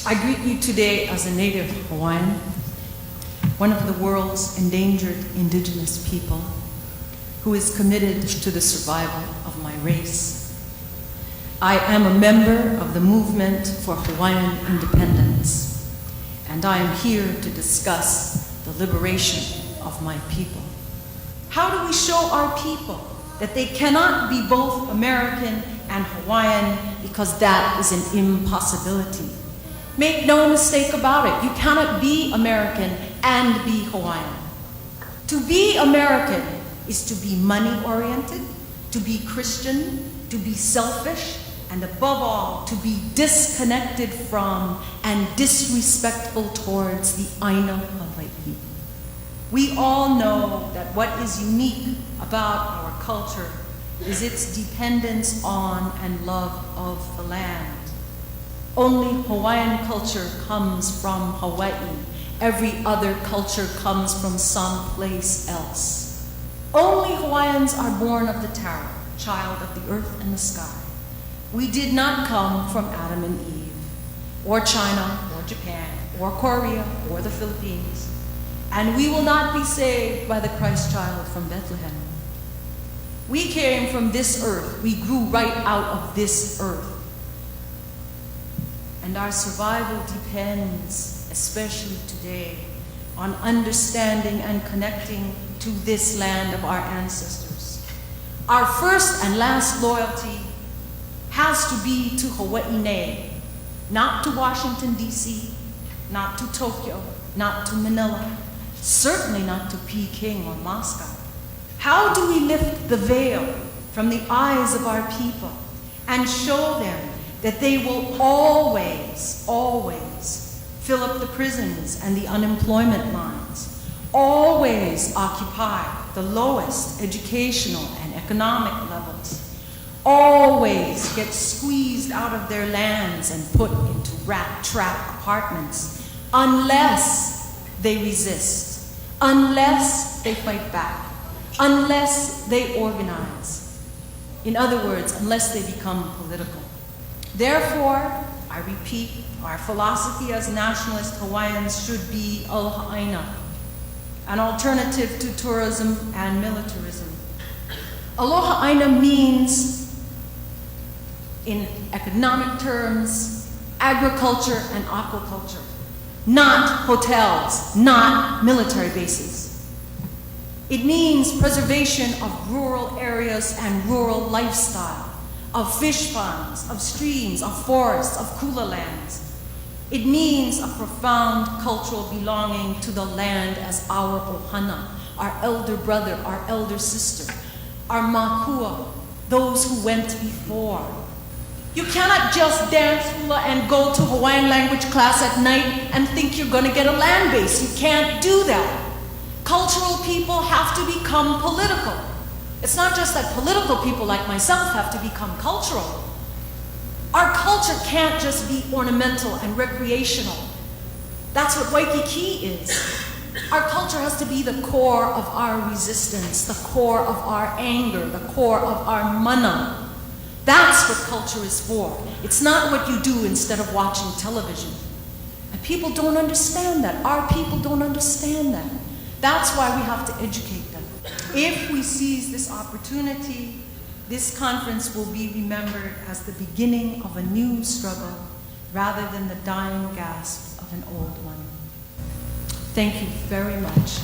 I greet you today as a native Hawaiian, one of the world's endangered indigenous people who is committed to the survival of my race. I am a member of the movement for Hawaiian independence, and I am here to discuss the liberation of my people. How do we show our people that they cannot be both American and Hawaiian, because that is an impossibility? Make no mistake about it, you cannot be American and be Hawaiian. To be American is to be money-oriented, to be Christian, to be selfish, and above all, to be disconnected from and disrespectful towards the Aina Hawaii. We all know that what is unique about our culture is its dependence on and love of the land. Only Hawaiian culture comes from Hawaii. Every other culture comes from someplace else. Only Hawaiians are born of the Tara, child of the earth and the sky. We did not come from Adam and Eve, or China, or Japan, or Korea, or the Philippines. And we will not be saved by the Christ child from Bethlehem. We came from this earth. We grew right out of this earth. And our survival depends, especially today, on understanding and connecting to this land of our ancestors. Our first and last loyalty has to be to Hawaii, not to Washington, D.C., not to Tokyo, not to Manila, certainly not to Peking or Moscow. How do we lift the veil from the eyes of our people and show them that they will always, always fill up the prisons and the unemployment lines, always occupy the lowest educational and economic levels, always get squeezed out of their lands and put into rat trap apartments, unless they resist, unless they fight back, unless they organize. In other words, unless they become political. Therefore, I repeat, our philosophy as nationalist Hawaiians should be aloha, an alternative to tourism and militarism. Aloha means, in economic terms, agriculture and aquaculture, not hotels, not military bases. It means preservation of rural areas and rural lifestyle, of fish ponds, of streams, of forests, of kula lands. It means a profound cultural belonging to the land as our ohana, our elder brother, our elder sister, our makua, those who went before. You cannot just dance hula and go to Hawaiian language class at night and think you're gonna get a land base. You can't do that. Cultural people have to become political. It's not just that political people like myself have to become cultural. Our culture can't just be ornamental and recreational. That's what Waikiki is. Our culture has to be the core of our resistance, the core of our anger, the core of our mana. That's what culture is for. It's not what you do instead of watching television. And people don't understand that. Our people don't understand that. That's why we have to educate them. If we seize this opportunity, this conference will be remembered as the beginning of a new struggle rather than the dying gasp of an old one. Thank you very much.